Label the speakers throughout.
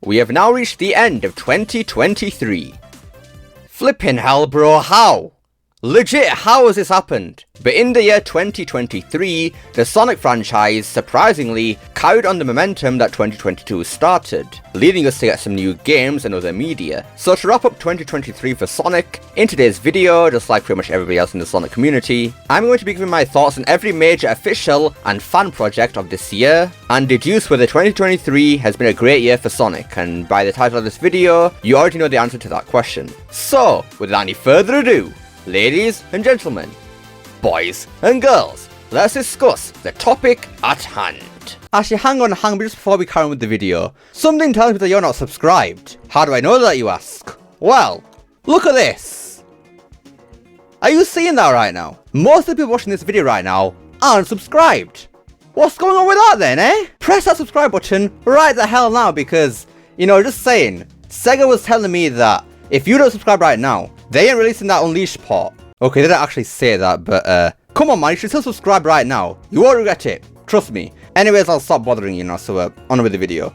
Speaker 1: We have now reached the end of 2023. Flippin' hell, bro, how? Legit, how has this happened? But in the year 2023, the Sonic franchise, surprisingly, carried on the momentum that 2022 started, leading us to get some new games and other media. So to wrap up 2023 for Sonic, in today's video, just like pretty much everybody else in the Sonic community, I'm going to be giving my thoughts on every major official and fan project of this year, and deduce whether 2023 has been a great year for Sonic, and by the title of this video, you already know the answer to that question. So, without any further ado, ladies and gentlemen, boys and girls, let's discuss the topic at hand. Actually, hang on, just before we carry on with the video. Something tells me that you're not subscribed. How do I know that, you ask? Well, look at this. Are you seeing that right now? Most of the people watching this video right now aren't subscribed. What's going on with that then, eh? Press that subscribe button right the hell now because, you know, just saying, Sega was telling me that if you don't subscribe right now, they ain't releasing that Unleashed port. Okay, they didn't actually say that, but come on man, you should still subscribe right now. You won't regret it. Trust me. Anyways, I'll stop bothering you now, so on with the video.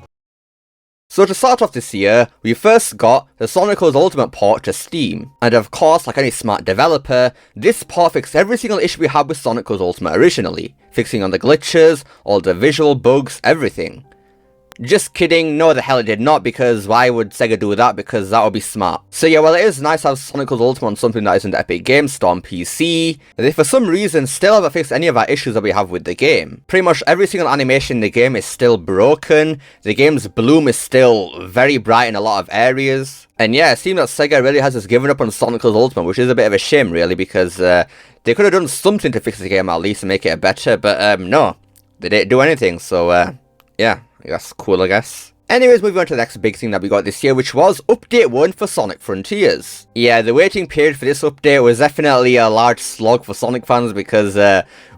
Speaker 1: So to start off this year, we first got the Sonic Colors Ultimate port to Steam. And of course, like any smart developer, this port fixed every single issue we had with Sonic Colors Ultimate originally. Fixing on the glitches, all the visual bugs, everything. Just kidding, no the hell it did not, because why would Sega do that, because that would be smart. So yeah, well it is nice to have Sonic Colors Ultimate on something that isn't Epic Games Store on PC. They for some reason still haven't fixed any of our issues that we have with the game. Pretty much every single animation in the game is still broken, the game's bloom is still very bright in a lot of areas. And yeah, it seems that Sega really has just given up on Sonic Colors Ultimate, which is a bit of a shame really, because they could have done something to fix the game at least and make it better, but no, they didn't do anything, so yeah. That's cool, I guess. Anyways, moving on to the next big thing that we got this year, which was Update 1 for Sonic Frontiers. Yeah, the waiting period for this update was definitely a large slog for Sonic fans because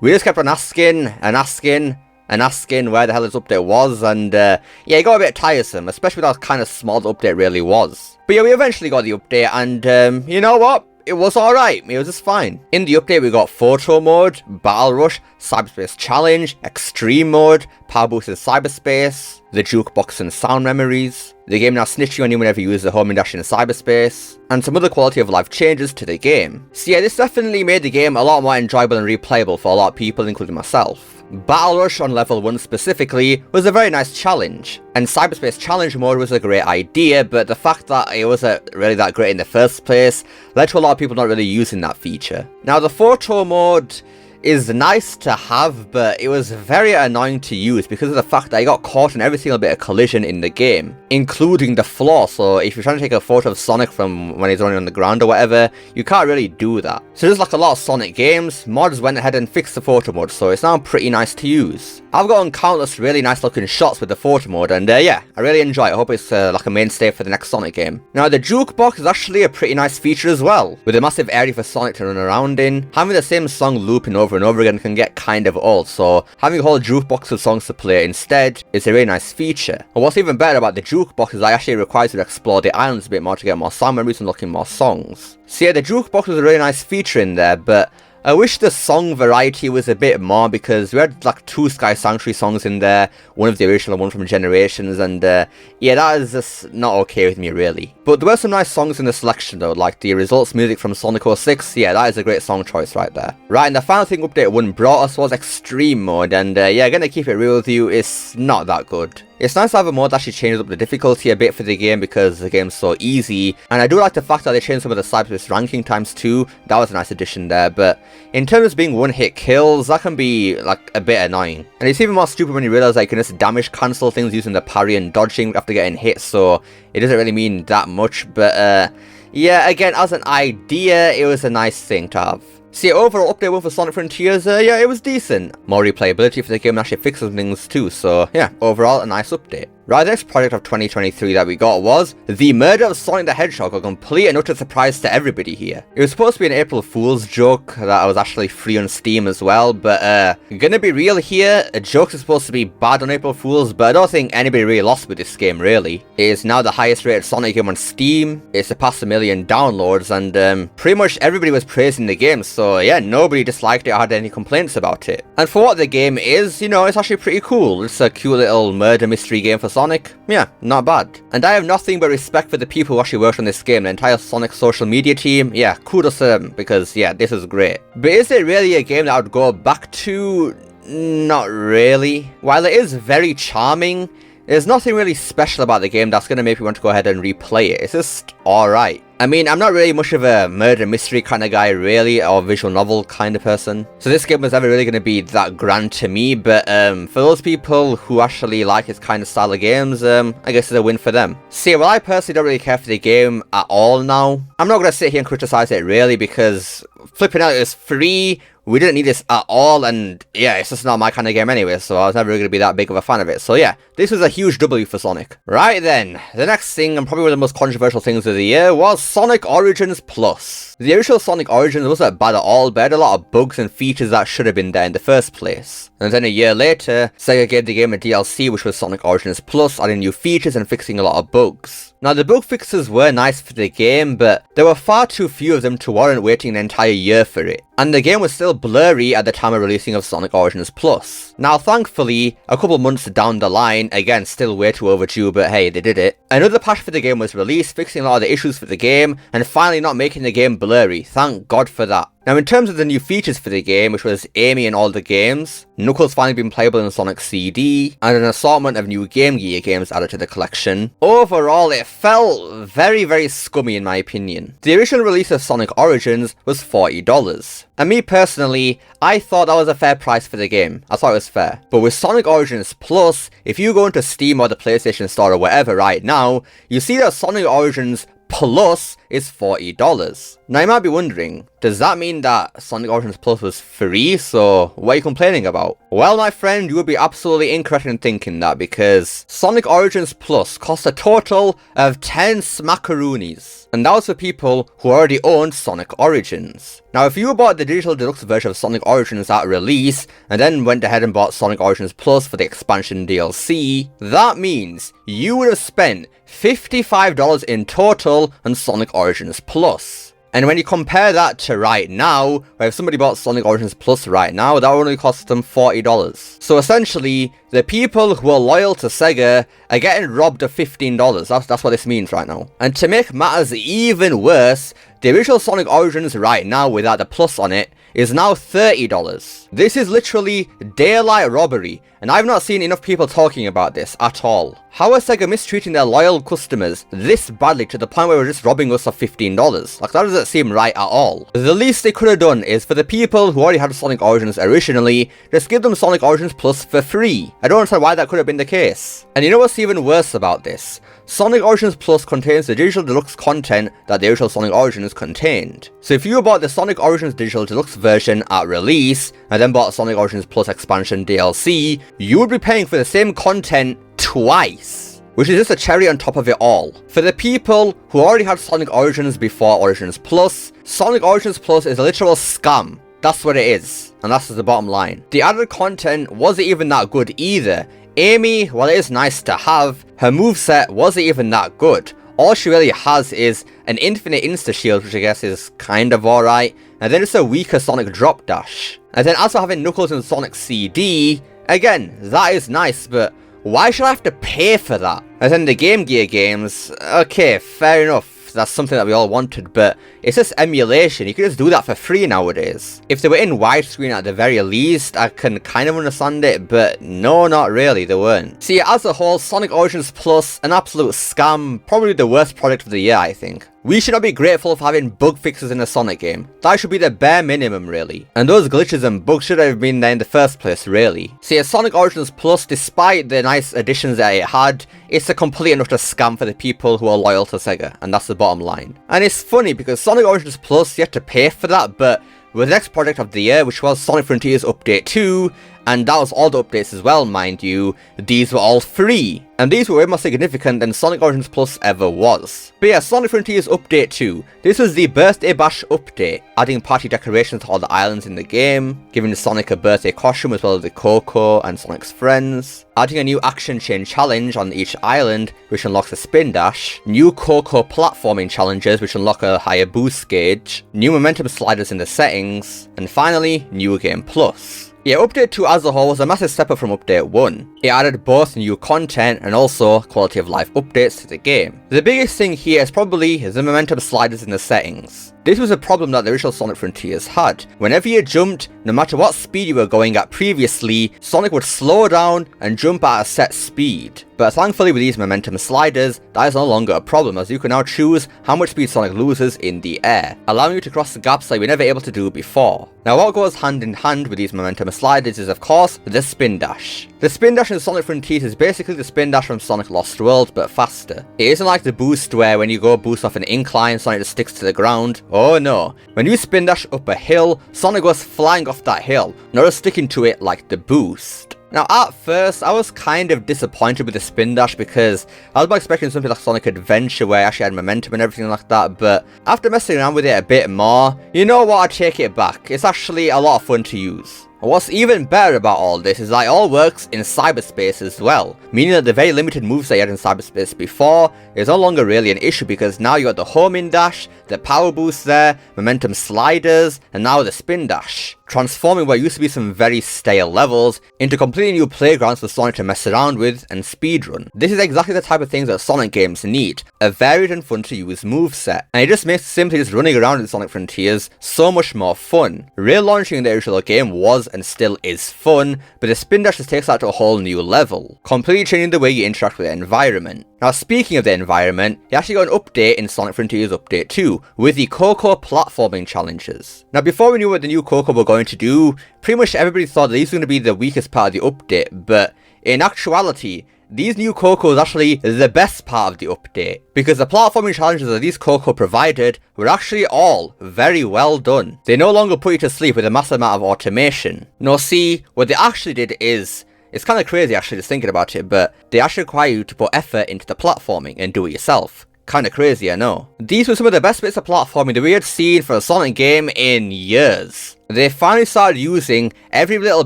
Speaker 1: we just kept on asking where the hell this update was, and yeah, it got a bit tiresome, especially with how kind of small the update really was. But yeah, we eventually got the update, and you know what? It was alright, it was just fine. In the update we got Photo Mode, Battle Rush, Cyberspace Challenge, Extreme Mode, Power Boosted Cyberspace, the Jukebox and Sound Memories, the game now snitching on you whenever you use the homing dash in cyberspace, and some other quality of life changes to the game. So yeah, this definitely made the game a lot more enjoyable and replayable for a lot of people, including myself. Battle Rush on level 1 specifically was a very nice challenge, and Cyberspace Challenge mode was a great idea, but the fact that it wasn't really that great in the first place led to a lot of people not really using that feature. Now the Photo Mode is nice to have, but it was very annoying to use because of the fact that I got caught in every single bit of collision in the game, including the floor. So if you're trying to take a photo of Sonic from when he's running on the ground or whatever, you can't really do that. So just like a lot of Sonic games, mods went ahead and fixed the photo mode, so it's now pretty nice to use. I've gotten countless really nice looking shots with the photo mode, and yeah, I really enjoy it. I hope it's like a mainstay for the next Sonic game. Now the Jukebox is actually a pretty nice feature as well, with a massive area for Sonic to run around in. Having the same song looping over and over again can get kind of old, so having a whole jukebox of songs to play instead is a really nice feature. And what's even better about the jukebox is that it actually requires you to explore the islands a bit more to get more sound memories and look in more songs. So yeah, the jukebox was a really nice feature in there, but I wish the song variety was a bit more, because we had like 2 Sky Sanctuary songs in there, one of the original, one from Generations, and yeah, that is just not okay with me really. But there were some nice songs in the selection though, like the Results music from Sonic 06, yeah, that is a great song choice right there. Right, and the final thing Update 1 brought us was Extreme Mode, and yeah, gonna keep it real with you, it's not that good. It's nice to have a mod that actually changes up the difficulty a bit for the game because the game's so easy, and I do like the fact that they changed some of the cyberspace ranking times too. That was a nice addition there, but in terms of being one-hit kills, that can be like a bit annoying. And it's even more stupid when you realise that you can just damage cancel things using the parry and dodging after getting hit, so it doesn't really mean that much, but yeah, again, as an idea, it was a nice thing to have. So yeah, overall update 1 for Sonic Frontiers, yeah, it was decent. More replayability for the game and actually fixed some things too, so yeah, overall a nice update. Right, the next project of 2023 that we got was The Murder of Sonic the Hedgehog, a complete and utter surprise to everybody here. It was supposed to be an April Fool's joke that was actually free on Steam as well, but gonna be real here, jokes are supposed to be bad on April Fool's, but I don't think anybody really lost with this game really. It is now the highest rated Sonic game on Steam, it surpassed 1 million downloads, and pretty much everybody was praising the game, so yeah, nobody disliked it or had any complaints about it. And for what the game is, you know, it's actually pretty cool. It's a cute little murder mystery game for Sonic, yeah, not bad. And I have nothing but respect for the people who actually worked on this game, the entire Sonic social media team. Yeah, kudos to them, because yeah, this is great. But is it really a game that I would go back to? Not really. While it is very charming, there's nothing really special about the game that's going to make me want to go ahead and replay it. It's just alright. I mean, I'm not really much of a murder mystery kind of guy, really, or visual novel kind of person. So this game was never really going to be that grand to me, but for those people who actually like this kind of style of games, I guess it's a win for them. See, well, I personally don't really care for the game at all now. I'm not going to sit here and criticize it, really, because flipping out, it's free. We didn't need this at all, and yeah, it's just not my kind of game anyway, so I was never really going to be that big of a fan of it. So yeah, this was a huge W for Sonic. Right then, the next thing, and probably one of the most controversial things of the year, was Sonic Origins Plus. The original Sonic Origins wasn't bad at all, but had a lot of bugs and features that should have been there in the first place. And then a year later, Sega gave the game a DLC, which was Sonic Origins Plus, adding new features and fixing a lot of bugs. Now, the bug fixes were nice for the game, but there were far too few of them to warrant waiting an entire year for it. And the game was still blurry at the time of releasing of Sonic Origins Plus. Now, thankfully, a couple months down the line, again, still way too overdue, but hey, they did it. Another patch for the game was released, fixing a lot of the issues for the game, and finally not making the game blurry. Thank God for that. Now, in terms of the new features for the game, which was Amy in all the games, Knuckles finally being playable in Sonic CD, and an assortment of new Game Gear games added to the collection, overall it felt very, very scummy in my opinion. The original release of Sonic Origins was $40. And me personally, I thought that was a fair price for the game. I thought it was fair. But with Sonic Origins Plus, if you go into Steam or the PlayStation Store or whatever right now, you see that Sonic Origins Plus is $40. Now you might be wondering, does that mean that Sonic Origins Plus was free? So what are you complaining about? Well, my friend, you would be absolutely incorrect in thinking that, because Sonic Origins Plus cost a total of 10 smackaroonies. And that was for people who already owned Sonic Origins. Now, if you bought the digital deluxe version of Sonic Origins at release, and then went ahead and bought Sonic Origins Plus for the expansion DLC, that means you would have spent $55 in total on Sonic Origins Plus. And when you compare that to right now, where if somebody bought Sonic Origins Plus right now, that would only cost them $40. So essentially, the people who are loyal to Sega are getting robbed of $15. That's what this means right now. And to make matters even worse, the original Sonic Origins right now without the Plus on it is now $30. This is literally daylight robbery, and I've not seen enough people talking about this at all. How are Sega mistreating their loyal customers this badly to the point where we're just robbing us of $15? Like, that doesn't seem right at all. The least they could have done is for the people who already had Sonic Origins originally, just give them Sonic Origins Plus for free. I don't understand why that could have been the case. And you know what's even worse about this? Sonic Origins Plus contains the digital deluxe content that the original Sonic Origins contained. So if you bought the Sonic Origins digital deluxe version at release, and then bought Sonic Origins Plus expansion DLC, you would be paying for the same content twice, which is just a cherry on top of it all. For the people who already had Sonic Origins before Origins Plus, Sonic Origins Plus is a literal scam. That's what it is, and that's the bottom line. The added content wasn't even that good either. Amy, while it is nice to have, her moveset wasn't even that good. All she really has is an infinite insta-shield, which I guess is kind of alright, and then it's a weaker Sonic drop dash. And then as for having Knuckles in Sonic CD, again, that is nice, but why should I have to pay for that? And then the Game Gear games, okay, fair enough. That's something that we all wanted, but it's just emulation. You can just do that for free nowadays. If they were in widescreen at the very least, I can kind of understand it, but no, not really, they weren't. See, as a whole, Sonic Origins Plus, an absolute scam, probably the worst product of the year, I think. We should not be grateful for having bug fixes in a Sonic game. That should be the bare minimum, really. And those glitches and bugs should have been there in the first place, really. See, a Sonic Origins Plus, despite the nice additions that it had, it's a complete and utter scam for the people who are loyal to Sega, and that's the bottom line. And it's funny, because Sonic Origins Plus, you have to pay for that, but with the next project of the year, which was Sonic Frontiers Update 2, and that was all the updates as well, mind you, these were all free. And these were way more significant than Sonic Origins Plus ever was. But yeah, Sonic Frontiers Update 2. This was the Birthday Bash update, adding party decorations to all the islands in the game, giving Sonic a birthday costume as well as the Coco and Sonic's friends, adding a new action chain challenge on each island, which unlocks a spin dash, new Coco platforming challenges which unlock a higher boost gauge, new momentum sliders in the settings, and finally, New Game Plus. Yeah, Update 2 as a whole was a massive step up from Update 1. It added both new content and also quality of life updates to the game. The biggest thing here is probably the momentum sliders in the settings. This was a problem that the original Sonic Frontiers had. Whenever you jumped, no matter what speed you were going at previously, Sonic would slow down and jump at a set speed. But thankfully with these momentum sliders, that is no longer a problem, as you can now choose how much speed Sonic loses in the air, allowing you to cross the gaps that you were never able to do before. Now what goes hand in hand with these momentum sliders is of course the spin dash. The spin dash in Sonic Frontiers is basically the spin dash from Sonic Lost World, but faster. It isn't like the boost where when you go boost off an incline, Sonic just sticks to the ground. Oh no, when you spin dash up a hill, Sonic goes flying off that hill, not just sticking to it like the boost. Now at first, I was kind of disappointed with the spin dash because I was expecting something like Sonic Adventure where I actually had momentum and everything like that, but after messing around with it a bit more, you know what, I take it back, it's actually a lot of fun to use. What's even better about all this is that it all works in cyberspace as well, meaning that the very limited moves that you had in cyberspace before is no longer really an issue because now you got the homing dash, the power boost there, momentum sliders, and now the spin dash, transforming what used to be some very stale levels into completely new playgrounds for Sonic to mess around with and speedrun. This is exactly the type of things that Sonic games need, a varied and fun to use moveset, and it just makes simply just running around in Sonic Frontiers so much more fun. Real launching in the original game was and still is fun, but the spin dash just takes that to a whole new level, completely changing the way you interact with the environment. Now speaking of the environment, you actually got an update in Sonic Frontiers Update 2 with the Coco platforming challenges. Now before we knew what the new Coco were going to do, pretty much everybody thought that these were going to be the weakest part of the update, but in actuality, these new Coco is actually the best part of the update, because the platforming challenges that these Coco provided were actually all very well done. They no longer put you to sleep with a massive amount of automation. No, see, what they actually did is, it's kind of crazy actually just thinking about it, but they actually require you to put effort into the platforming and do it yourself. Kinda crazy, I know. These were some of the best bits of platforming that we had seen for a Sonic game in years. They finally started using every little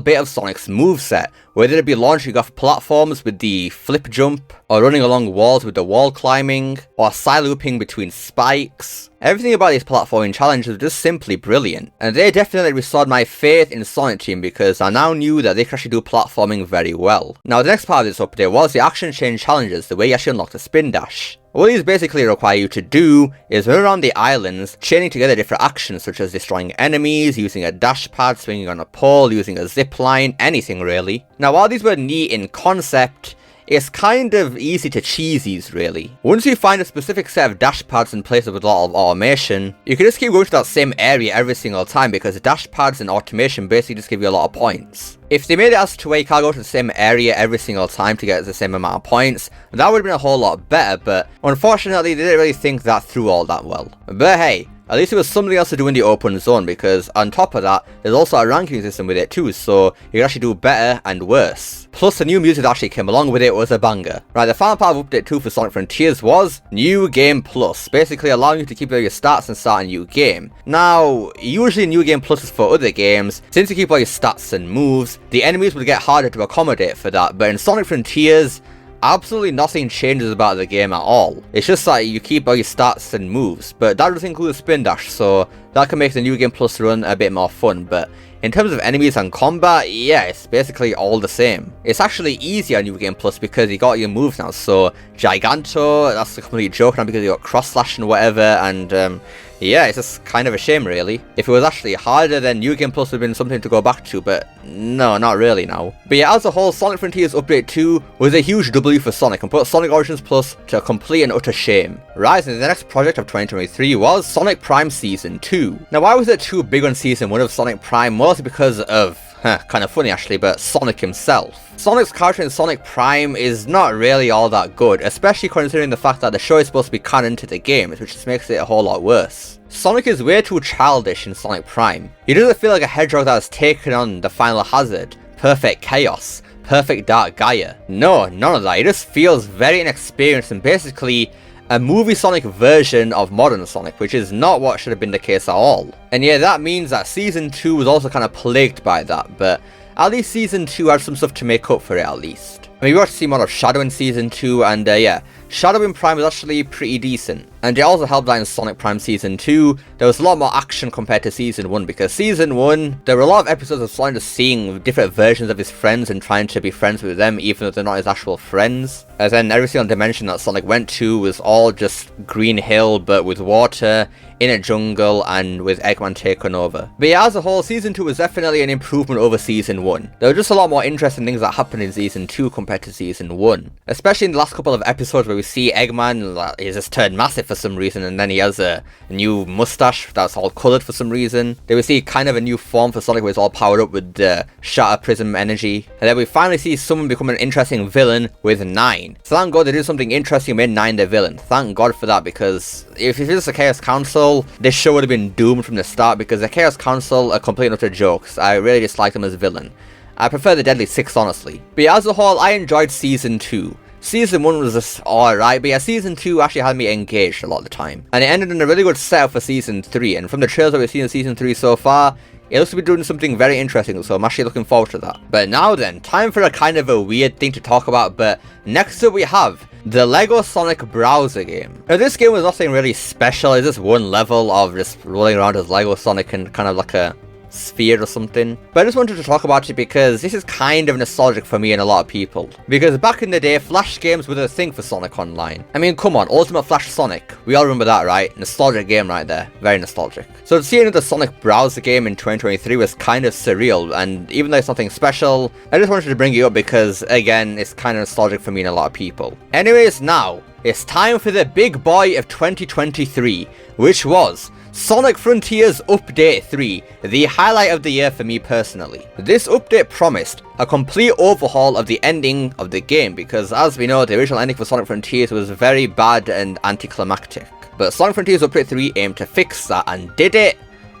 Speaker 1: bit of Sonic's moveset, whether it be launching off platforms with the flip jump, or running along walls with the wall climbing, or side looping between spikes. Everything about these platforming challenges was just simply brilliant, and they definitely restored my faith in Sonic Team because I now knew that they could actually do platforming very well. Now the next part of this update was the action chain challenges, the way you actually unlock the spin dash. What these basically require you to do is run around the islands, chaining together different actions such as destroying enemies, using a dash pad, swinging on a pole, using a zip line, anything really. Now while these were neat in concept, it's kind of easy to cheese these really. Once you find a specific set of dash pads in place with a lot of automation, you can just keep going to that same area every single time because the dash pads and automation basically just give you a lot of points. If they made it as to where you can't go to the same area every single time to get the same amount of points, that would have been a whole lot better, but unfortunately they didn't really think that through all that well. But hey, at least there was something else to do in the open zone, because on top of that, there's also a ranking system with it too, so you can actually do better and worse. Plus the new music that actually came along with it was a banger. Right, the final part of Update 2 for Sonic Frontiers was New Game Plus, basically allowing you to keep all your stats and start a new game. Now, usually New Game Plus is for other games, since you keep all your stats and moves, the enemies would get harder to accommodate for that, but in Sonic Frontiers, absolutely nothing changes about the game at all. It's just that you keep all your stats and moves, but that does include a spin dash, so that can make the New Game Plus run a bit more fun, but in terms of enemies and combat, yeah, it's basically all the same. It's actually easier on New Game Plus because you got your moves now, so Giganto, that's a complete joke now because you got Cross Slash and whatever, and yeah, it's just kind of a shame really. If it was actually harder, then New Game Plus would have been something to go back to, but no, not really now. But yeah, as a whole, Sonic Frontiers Update 2 was a huge W for Sonic and put Sonic Origins Plus to a complete and utter shame. Rising to the next project of 2023 was Sonic Prime Season 2. Now why was it too big on Season 1 of Sonic Prime? Mostly because of, kind of funny actually, but Sonic himself. Sonic's character in Sonic Prime is not really all that good, especially considering the fact that the show is supposed to be canon to the games, which just makes it a whole lot worse. Sonic is way too childish in Sonic Prime. He doesn't feel like a hedgehog that has taken on the final hazard, perfect chaos, perfect Dark Gaia. No, none of that. He just feels very inexperienced and basically a movie Sonic version of modern Sonic, which is not what should have been the case at all. And yeah, that means that Season 2 was also kind of plagued by that, but at least Season 2 had some stuff to make up for it at least. I mean, we got to see more of Shadow in Season 2, and yeah, Shadow Prime was actually pretty decent. And it also helped that in Sonic Prime Season 2, there was a lot more action compared to Season 1, because Season 1, there were a lot of episodes of Sonic just seeing different versions of his friends and trying to be friends with them, even though they're not his actual friends. As then every single dimension that Sonic went to was all just Green Hill, but with water, in a jungle, and with Eggman taken over. But yeah, as a whole, Season 2 was definitely an improvement over Season 1. There were just a lot more interesting things that happened in Season 2 compared to Season 1. Especially in the last couple of episodes where we see Eggman, he's just turned massive for some reason, and then he has a new mustache that's all coloured for some reason. Then we see kind of a new form for Sonic where he's all powered up with the Shatter Prism energy. And then we finally see someone become an interesting villain with 9. So thank God they did something interesting and made 9 the villain. Thank God for that, because if it was the Chaos Council, this show would have been doomed from the start, because the Chaos Council are complete and utter jokes. I really dislike them as villain. I prefer the Deadly Six, honestly. But yeah, as a whole, I enjoyed Season 2. Season 1 was just alright, but yeah, Season 2 actually had me engaged a lot of the time. And it ended in a really good setup for Season 3, and from the trailers that we've seen in Season 3 so far, it looks to be doing something very interesting, so I'm actually looking forward to that. But now then, time for a kind of a weird thing to talk about, but next up we have the LEGO Sonic browser game. Now this game was nothing really special, it's just one level of just rolling around as LEGO Sonic and kind of like a sphere or something. But I just wanted to talk about it because this is kind of nostalgic for me and a lot of people. Because back in the day, Flash games were a thing for Sonic Online. I mean, come on, Ultimate Flash Sonic. We all remember that, right? Nostalgic game right there. Very nostalgic. So to see another Sonic browser game in 2023 was kind of surreal, and even though it's nothing special, I just wanted to bring it up because, again, it's kind of nostalgic for me and a lot of people. Anyways, now, it's time for the big boy of 2023, which was Sonic Frontiers Update 3, the highlight of the year for me personally. This update promised a complete overhaul of the ending of the game, because as we know, the original ending for Sonic Frontiers was very bad and anticlimactic. But Sonic Frontiers Update 3 aimed to fix that, and did it?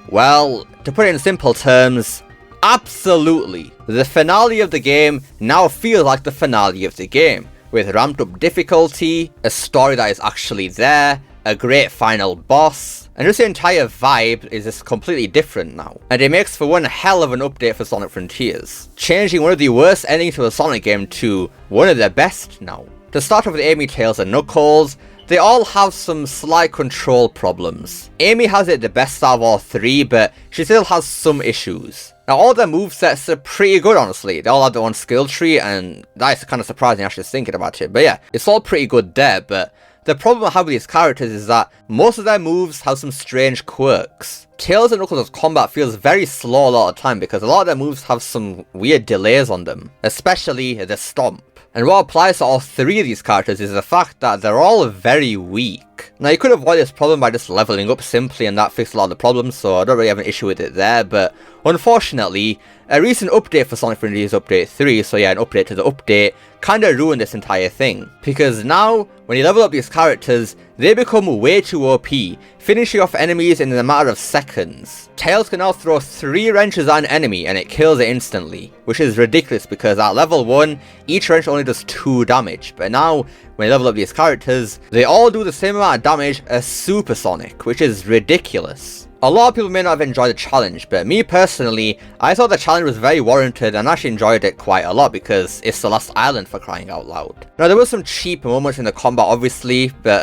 Speaker 1: Well, to put it in simple terms, absolutely. The finale of the game now feels like the finale of the game, with ramped up difficulty, a story that is actually there, a great final boss, and just the entire vibe is just completely different now. And it makes for one hell of an update for Sonic Frontiers, changing one of the worst endings to a Sonic game to one of the best now. To start off with Amy, Tails, and Knuckles, they all have some slight control problems. Amy has it the best out of all three, but she still has some issues. Now all their movesets are pretty good, honestly. They all have their own skill tree, and that is kind of surprising actually thinking about it. But yeah, it's all pretty good there, but the problem I have with these characters is that most of their moves have some strange quirks. Tails and Knuckles' combat feels very slow a lot of the time because a lot of their moves have some weird delays on them, especially the stomp. And what applies to all three of these characters is the fact that they're all very weak. Now you could avoid this problem by just leveling up simply, and that fixed a lot of the problems, so I don't really have an issue with it there, but unfortunately, a recent update for Sonic Frontiers Update 3, so yeah, an update to the update, kinda ruined this entire thing. Because now, when you level up these characters, they become way too OP, finishing off enemies in a matter of seconds. Tails can now throw 3 wrenches at an enemy and it kills it instantly, which is ridiculous because at level 1, each wrench only does 2 damage, but now, when you level up these characters, they all do the same amount of damage as Super Sonic, which is ridiculous. A lot of people may not have enjoyed the challenge, but me personally, I thought the challenge was very warranted and actually enjoyed it quite a lot because it's the last island, for crying out loud. Now there were some cheap moments in the combat obviously, but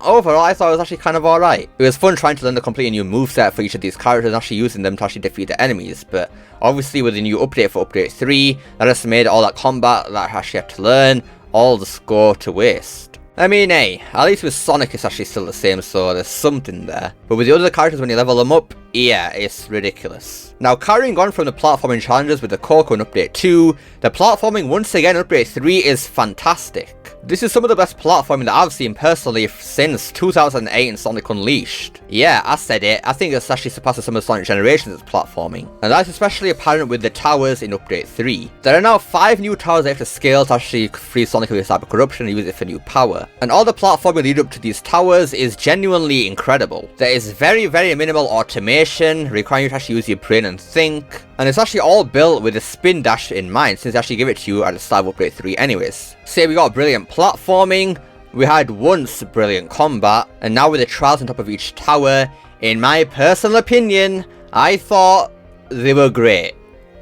Speaker 1: overall I thought it was actually kind of alright. It was fun trying to learn a completely new moveset for each of these characters and actually using them to actually defeat the enemies, but obviously with the new update for Update 3, that just made all that combat that I actually had to learn, all the score to waste. I mean, hey, at least with Sonic it's actually still the same, so there's something there. But with the other characters, when you level them up, yeah, it's ridiculous. Now, carrying on from the platforming challenges with the Coco in Update 2, the platforming once again in Update 3 is fantastic. This is some of the best platforming that I've seen personally since 2008 in Sonic Unleashed. Yeah, I said it, I think it's actually surpassed some of Sonic Generations' platforming. And that's especially apparent with the towers in Update 3. There are now 5 new towers they have to scale to actually free Sonic of his cyber corruption and use it for new power. And all the platforming lead up to these towers is genuinely incredible. There is very minimal automation, requiring you to actually use your brain and think. And it's actually all built with a spin dash in mind, since they actually give it to you at the start of Update 3 anyways. Say we got brilliant platforming, we had once brilliant combat, and now with the trials on top of each tower, in my personal opinion, I thought they were great.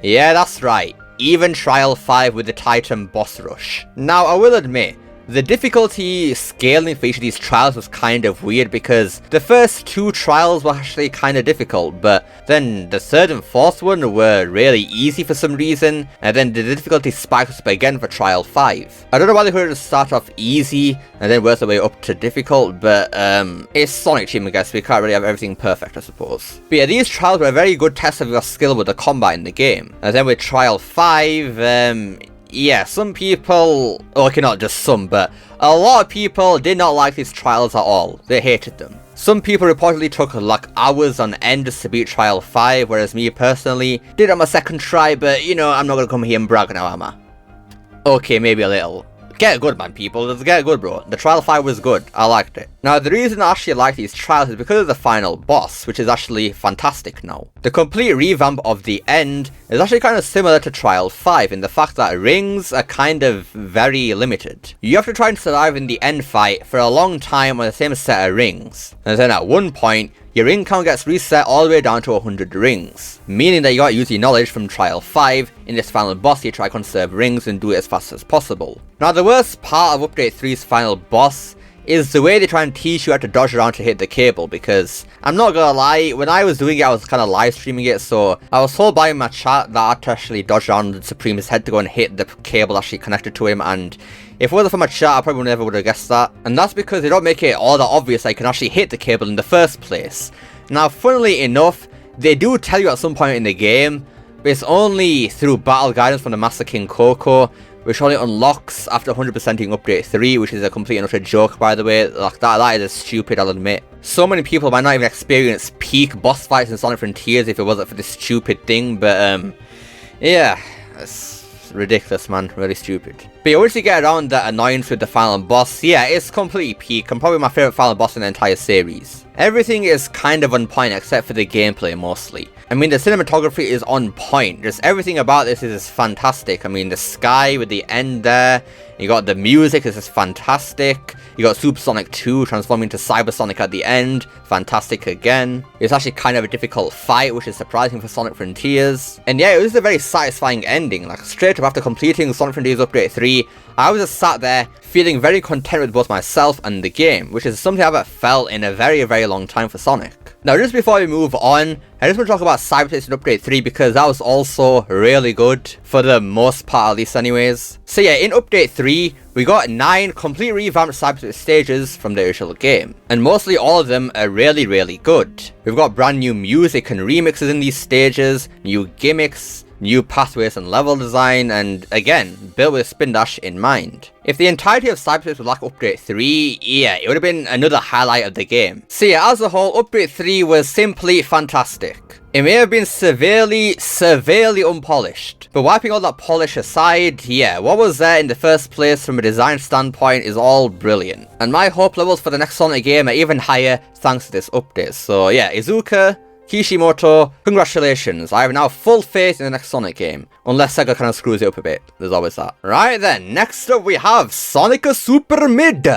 Speaker 1: Yeah, that's right, even Trial 5 with the Titan boss rush. Now I will admit, The difficulty scaling for each of these trials was kind of weird because the first 2 trials were actually kind of difficult, but then the 3rd and 4th one were really easy for some reason, and then the difficulty spikes up again for trial 5. I don't know why they could have start off easy and then work their way up to difficult, but it's Sonic Team, I guess. We can't really have everything perfect, I suppose. But yeah, these trials were a very good test of your skill with the combat in the game. And then with trial 5, yeah, some people, okay, not just some, but a lot of people did not like these trials at all. They hated them. Some people reportedly took like hours on end just to beat trial 5, whereas me personally did it on my 2nd try, but you know, I'm not gonna come here and brag now, am I? Okay, maybe a little. Get good, man, people. Let's get good, bro. The trial 5 was good. I liked it. Now, the reason I actually like these trials is because of the final boss, which is actually fantastic now. The complete revamp of the end is actually kind of similar to trial 5 in the fact that rings are kind of very limited. You have to try and survive in the end fight for a long time on the same set of rings. And then at one point, your ring count gets reset all the way down to 100 rings, meaning that you gotta use your knowledge from trial 5 in this final boss to try to conserve rings and do it as fast as possible. Now the worst part of Update 3's final boss is the way they try and teach you how to dodge around to hit the cable, because I'm not gonna lie, when I was doing it I was kind of live streaming it, so I was told by my chat that I had to actually dodge around Supreme's head to go and hit the cable actually connected to him, and if it wasn't for my chat I probably never would have guessed that. And that's because they don't make it all that obvious that you can actually hit the cable in the first place. Now funnily enough, they do tell you at some point in the game, but it's only through battle guidance from the Master King Coco, which only unlocks after 100%ing Update 3, which is a complete and utter joke, by the way. Like, that is stupid, I'll admit. So many people might not even experience peak boss fights in Sonic Frontiers if it wasn't for this stupid thing, but yeah, it's ridiculous, man, really stupid. But yeah, once you get around that annoyance with the final boss, yeah, it's completely peak, and probably my favourite final boss in the entire series. Everything is kind of on point except for the gameplay mostly. I mean, the cinematography is on point. Just everything about this is fantastic. I mean, the sky with the end there. You got the music, this is fantastic. You got Super Sonic 2 transforming to Cyber Sonic at the end. Fantastic again. It's actually kind of a difficult fight, which is surprising for Sonic Frontiers. And yeah, it was a very satisfying ending. Like, straight up after completing Sonic Frontiers Update 3, I was just sat there feeling very content with both myself and the game, which is something I haven't felt in a very, very long time for Sonic. Now, just before we move on, I just want to talk about Cyberspace in Update 3 because that was also really good, for the most part at least anyways. So yeah, in Update 3, we got 9 complete revamped Cyberspace stages from the original game, and mostly all of them are really, really good. We've got brand new music and remixes in these stages, new gimmicks, new pathways and level design, and again, built with Spin Dash in mind. If the entirety of Cyberspace was like Update 3, yeah, it would have been another highlight of the game. So yeah, as a whole, Update 3 was simply fantastic. It may have been severely unpolished, but wiping all that polish aside, yeah, what was there in the first place from a design standpoint is all brilliant. And my hope levels for the next Sonic game are even higher thanks to this update. So yeah, Iizuka, Kishimoto, congratulations, I have now full faith in the next Sonic game. Unless Sega kind of screws it up a bit, there's always that. Right then, next up we have Sonic Super Mid.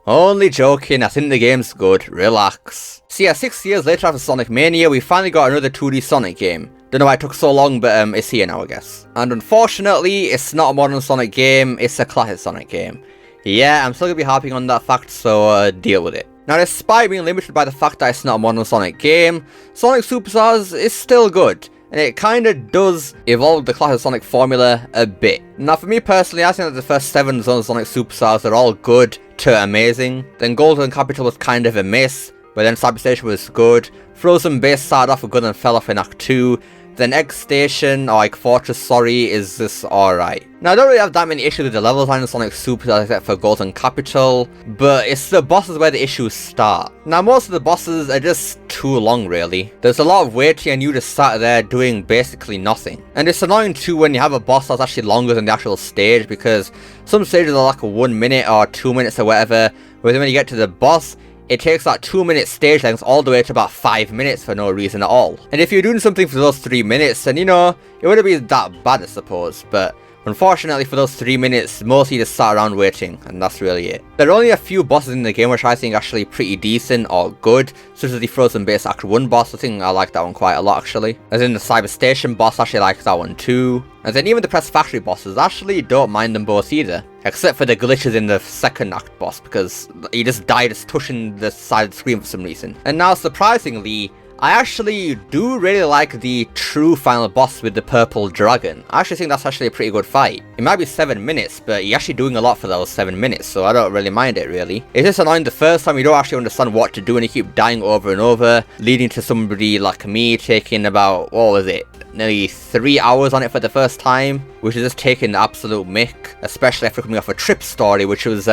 Speaker 1: Only joking, I think the game's good, relax. So yeah, 6 years later after Sonic Mania, we finally got another 2D Sonic game. Don't know why it took so long, but it's here now, I guess. And unfortunately, it's not a modern Sonic game, it's a classic Sonic game. Yeah, I'm still gonna be harping on that fact, so deal with it. Now, despite being limited by the fact that it's not a modern Sonic game, Sonic Superstars is still good, and it kinda does evolve the classic Sonic formula a bit. Now, for me personally, I think that the first 7 Zones of Sonic Superstars are all good to amazing. Then Golden Capital was kind of a miss, but then Cyber Station was good. Frozen Base started off good and fell off in Act 2. Then Egg Station, or like Fortress, sorry, is just alright. Now, I don't really have that many issues with the level design in Sonic Superstars except for Golden Capital, but it's the bosses where the issues start. Now, most of the bosses are just too long, really. There's a lot of waiting and you just sat there doing basically nothing. And it's annoying too when you have a boss that's actually longer than the actual stage, because some stages are like 1 minute or 2 minutes or whatever, but then when you get to the boss, it takes that 2 minute stage length all the way to about 5 minutes for no reason at all. And if you're doing something for those 3 minutes, then you know, it wouldn't be that bad I suppose, but unfortunately for those 3 minutes, mostly just sat around waiting, and that's really it. There are only a few bosses in the game which I think are actually pretty decent or good, such as the Frozen Base Act 1 boss. I think I like that one quite a lot actually. As in the Cyber Station boss, I actually like that one too. And then even the Press Factory bosses, I actually don't mind them both either. except for the glitches in the second act boss, because he just died just touching the side of the screen for some reason. And now, surprisingly, I actually do really like the true final boss with the purple dragon. I actually think that's actually a pretty good fight. It might be 7 minutes, but you're actually doing a lot for those 7 minutes, so I don't really mind it, really. It's just annoying the first time you don't actually understand what to do and you keep dying over and over, leading to somebody like me taking about, what was it, nearly 3 hours on it for the first time, which is just taking the absolute mick, especially after coming off a Trip story, which was,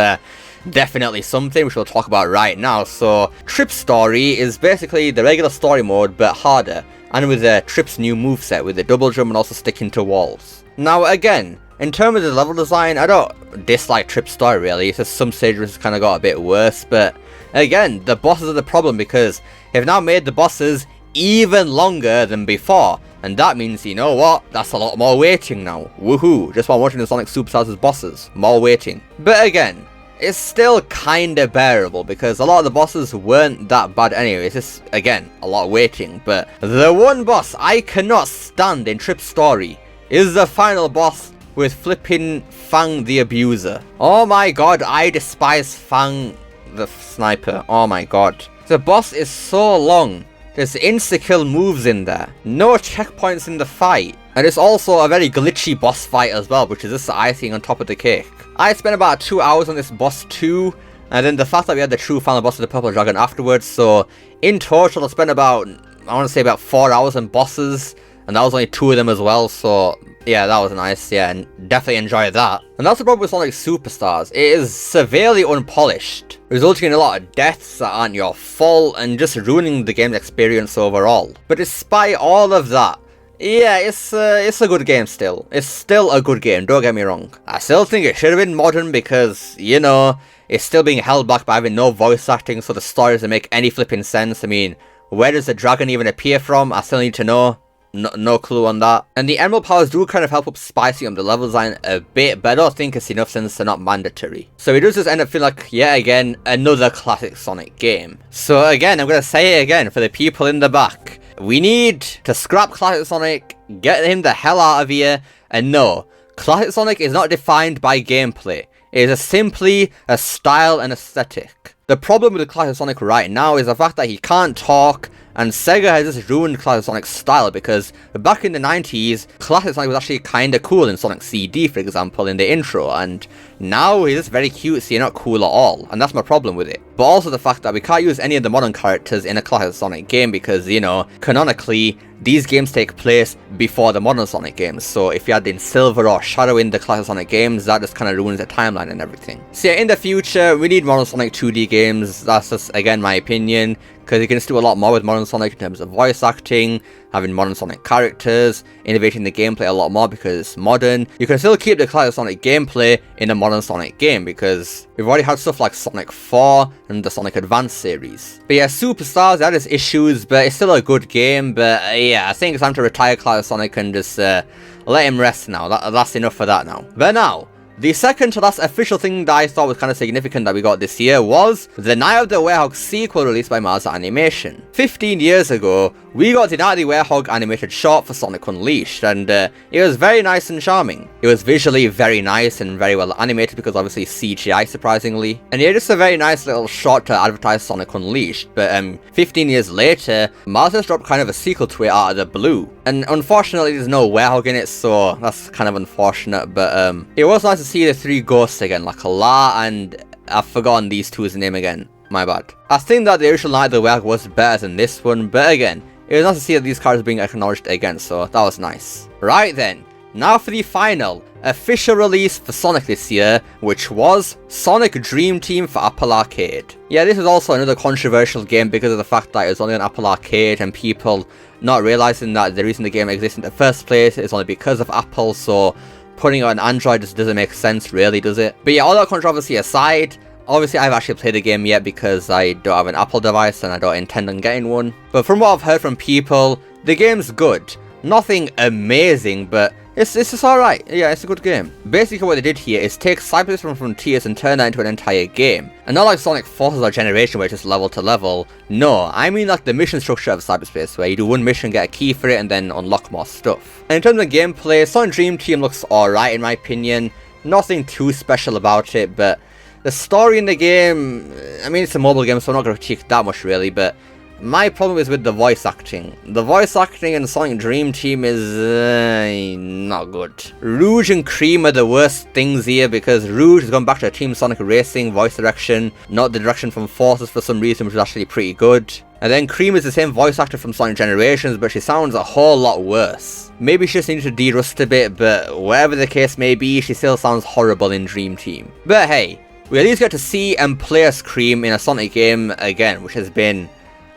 Speaker 1: definitely something which we'll talk about right now. So Trip story is basically the regular story mode but harder, and with Trip's new moveset with the double jump and also sticking to walls. Now again, in terms of the level design, I don't dislike Trip story really, it's just some stages kind of got a bit worse, but again, the bosses are the problem because they've now made the bosses even longer than before, and that means, you know what, that's a lot more waiting now. Woohoo, just while watching the Sonic Superstars' bosses, more waiting. But again, it's still kinda bearable because a lot of the bosses weren't that bad anyway. It's just, again, a lot of waiting. But the one boss I cannot stand in Trip's story is the final boss with flipping Fang the Abuser. Oh my god, I despise Fang the Sniper. Oh my god. The boss is so long. There's insta-kill moves in there. No checkpoints in the fight. And it's also a very glitchy boss fight as well, which is just the icing on top of the cake. I spent about 2 hours on this boss too, and then the fact that we had the true final boss of the Purple Dragon afterwards, so in total I spent about, I want to say about 4 hours on bosses, and that was only 2 of them as well, so yeah, that was nice, yeah, and definitely enjoyed that. And that's the problem with Sonic Superstars, it is severely unpolished, resulting in a lot of deaths that aren't your fault, and just ruining the game's experience overall. But despite all of that, yeah, it's a good game still. It's still a good game, don't get me wrong. I still think it should have been modern because, you know, it's still being held back by having no voice acting, so the story doesn't make any flipping sense. I mean, where does the dragon even appear from? I still need to know. No clue on that. And the Emerald powers do kind of help up spicing up the level design a bit, but I don't think it's enough since they're not mandatory. So it does just end up feeling like, yet again, another classic Sonic game. So again, I'm going to say it again for the people in the back. We need to scrap Classic Sonic, get him the hell out of here, and no, Classic Sonic is not defined by gameplay. It is simply a style and aesthetic. The problem with Classic Sonic right now is the fact that he can't talk, and Sega has just ruined Classic Sonic's style because back in the 90s, Classic Sonic was actually kinda cool in Sonic CD, for example, in the intro, and now he's just very cutesy and not cool at all, and that's my problem with it. But also the fact that we can't use any of the modern characters in a Classic Sonic game because, you know, canonically, these games take place before the modern Sonic games, so if you add in Silver or Shadow in the Classic Sonic games, that just kind of ruins the timeline and everything. So yeah, in the future, we need modern Sonic 2D games, that's just, again, my opinion, because you can just do a lot more with modern Sonic in terms of voice acting, having modern Sonic characters, innovating the gameplay a lot more because it's modern. You can still keep the Classic Sonic gameplay in a modern Sonic game because we've already had stuff like Sonic 4 and the Sonic Advance series. But yeah, Superstars, that has issues, but it's still a good game, but yeah, I think it's time to retire Classic Sonic and just let him rest now. That's enough for that now. But now, the second to last official thing that I thought was kind of significant that we got this year was the Night of the Werehog sequel released by Mars Animation. 15 years ago, we got the Night of the Werehog animated short for Sonic Unleashed, and it was very nice and charming. It was visually very nice and very well animated because obviously CGI surprisingly. And yeah, just a very nice little short to advertise Sonic Unleashed, but 15 years later, Mars has dropped kind of a sequel to it out of the blue. And unfortunately there's no Werehog in it, so that's kind of unfortunate, but it was nice to see the 3 ghosts again, like La and I've forgotten these two's name again, my bad. I think that the original Night of the Werehog was better than this one, but again, it was nice to see that these characters being acknowledged again, so that was nice. Right then, now for the final official release for Sonic this year, which was Sonic Dream Team for Apple Arcade. Yeah, this is also another controversial game because of the fact that it was only on Apple Arcade and people not realizing that the reason the game exists in the first place is only because of Apple, so putting it on Android just doesn't make sense really, does it? But yeah, all that controversy aside, obviously I haven't actually played the game yet because I don't have an Apple device and I don't intend on getting one. But from what I've heard from people, the game's good. Nothing amazing, but it's just alright. Yeah, it's a good game. Basically what they did here is take Cyberspace from Frontiers and turn that into an entire game. And not like Sonic Forces or Generation where it's just level to level. No, I mean like the mission structure of Cyberspace where you do one mission, get a key for it, and then unlock more stuff. And in terms of gameplay, Sonic Dream Team looks alright in my opinion. Nothing too special about it, but the story in the game, I mean, it's a mobile game, so I'm not going to critique that much really, but my problem is with the voice acting. The voice acting in Sonic Dream Team is not good. Rouge and Cream are the worst things here because Rouge has gone back to Team Sonic Racing voice direction, not the direction from Forces for some reason, which is actually pretty good. And then Cream is the same voice actor from Sonic Generations, but she sounds a whole lot worse. Maybe she just needs to de-rust a bit, but whatever the case may be, she still sounds horrible in Dream Team. But hey, we at least get to see and play as Cream in a Sonic game again, which has been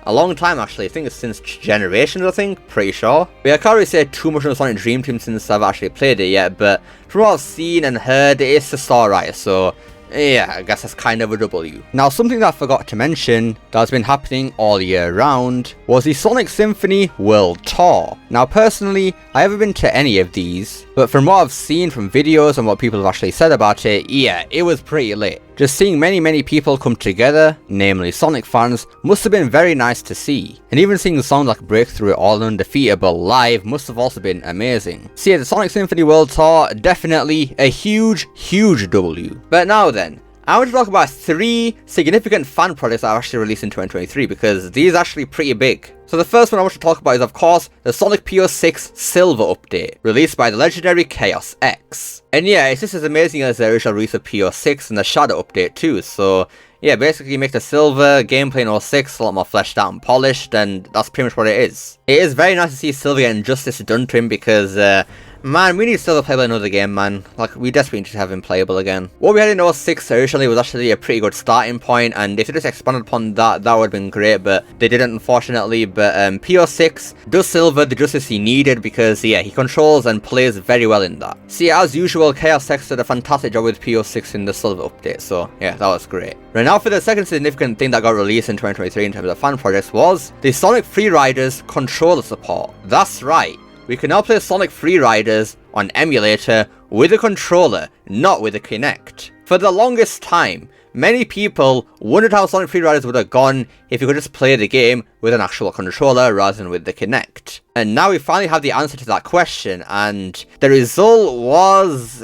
Speaker 1: a long time actually. I think it's since Generations, I think, pretty sure. But I can't really say too much on Sonic Dream Team since I've actually played it yet, but from what I've seen and heard, it's just alright, so yeah, I guess that's kind of a W. Now, something that I forgot to mention that has been happening all year round was the Sonic Symphony World Tour. Now, personally, I haven't been to any of these, but from what I've seen from videos and what people have actually said about it, yeah, it was pretty lit. Just seeing many people come together, namely Sonic fans, must have been very nice to see. And even seeing songs like Breakthrough All Undefeatable live must have also been amazing. So yeah, the Sonic Symphony World Tour, definitely a huge W. But now then, I want to talk about 3 significant fan projects that are actually released in 2023 because these are actually pretty big. So the first one I want to talk about is, of course, the Sonic P06 Silver update, released by the legendary Chaos X. And yeah, it's just as amazing as the original release of P06 and the Shadow update too, so yeah, basically you make the Silver gameplay in 06 a lot more fleshed out and polished, and that's pretty much what it is. It is very nice to see Silver getting justice done to him because, man, we need Silver playable in another game, man. Like, we desperately need to have him playable again. What we had in 06 originally was actually a pretty good starting point, and if they just expanded upon that, that would have been great, but they didn't, unfortunately. But P06 does Silver the justice he needed because, yeah, he controls and plays very well in that. See, as usual, Chaos X did a fantastic job with P06 in the Silver update, so yeah, that was great. Right now, for the second significant thing that got released in 2023 in terms of fan projects was the Sonic Freeriders controller support. That's right. We can now play Sonic Freeriders on emulator with a controller, not with a Kinect. For the longest time, many people wondered how Sonic Freeriders would have gone if you could just play the game with an actual controller rather than with the Kinect. And now we finally have the answer to that question, and the result was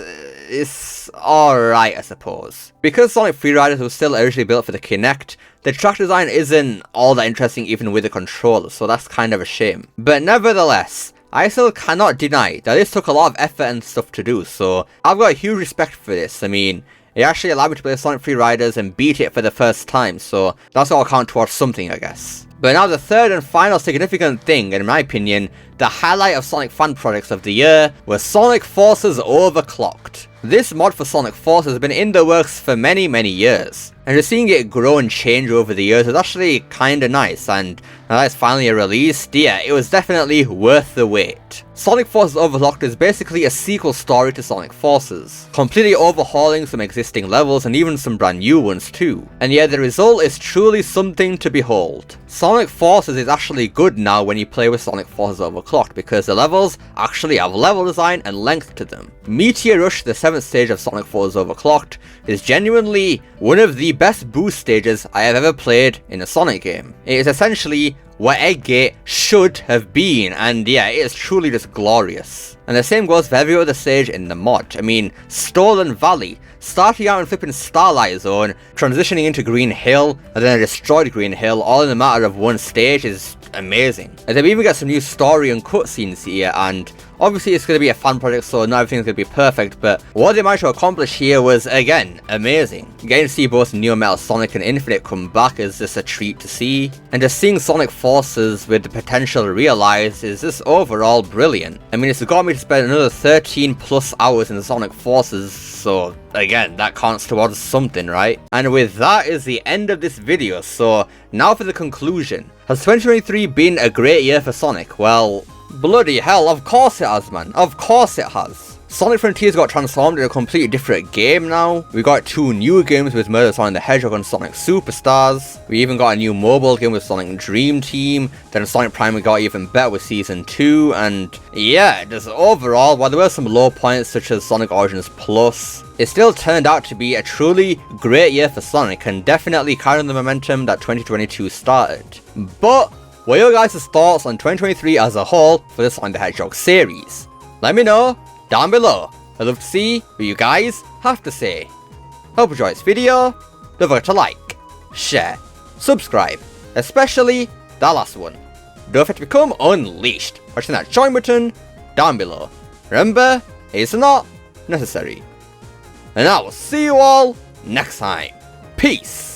Speaker 1: it's alright, I suppose. Because Sonic Freeriders was still originally built for the Kinect, the track design isn't all that interesting even with the controller, so that's kind of a shame. But nevertheless, I still cannot deny that this took a lot of effort and stuff to do, so I've got a huge respect for this. I mean, it actually allowed me to play Sonic Freeriders and beat it for the first time, so that's all count towards something, I guess. But now the third and final significant thing, in my opinion, the highlight of Sonic fan projects of the year, was Sonic Forces Overclocked. This mod for Sonic Forces has been in the works for many years, and just seeing it grow and change over the years is actually kinda nice, and now that it's finally released, yeah, it was definitely worth the wait. Sonic Forces Overclocked is basically a sequel story to Sonic Forces, completely overhauling some existing levels and even some brand new ones too. And yeah, the result is truly something to behold. Sonic Forces is actually good now when you play with Sonic Forces Overclocked because the levels actually have level design and length to them. Meteor Rush, the 7th stage of Sonic Forces Overclocked, is genuinely one of the best boost stages I have ever played in a Sonic game. It is essentially what Eggate should have been, and yeah, it is truly just glorious. And the same goes for every other stage in the mod. I mean, Stolen Valley, starting out in flipping Starlight Zone, transitioning into Green Hill, and then a destroyed Green Hill, all in a matter of one stage is amazing. And then we even get some new story and cutscenes here, and obviously it's going to be a fan project, so not everything's going to be perfect, but what they managed to accomplish here was, again, amazing. Getting to see both Neo Metal Sonic and Infinite come back is just a treat to see, and just seeing Sonic Forces with the potential realized is just overall brilliant. I mean, it's got me to spend another 13 plus hours in Sonic Forces, so again, that counts towards something, right? And with that is the end of this video, so now for the conclusion. Has 2023 been a great year for Sonic? Well, bloody hell, of course it has, man. Of course it has. Sonic Frontiers got transformed in a completely different game now. We got 2 new games with Murder Sonic the Hedgehog and Sonic Superstars. We even got a new mobile game with Sonic Dream Team. Then Sonic Prime got even better with Season 2. And yeah, just overall, while there were some low points such as Sonic Origins Plus, it still turned out to be a truly great year for Sonic and definitely carrying the momentum that 2022 started. But what are your guys' thoughts on 2023 as a whole for the Sonic the Hedgehog series? Let me know down below. I'd love to see what you guys have to say. Hope you enjoyed this video. Don't forget to like, share, subscribe, especially that last one. Don't forget to become unleashed by pressing that join button down below. Remember, it's not necessary. And I will see you all next time. Peace.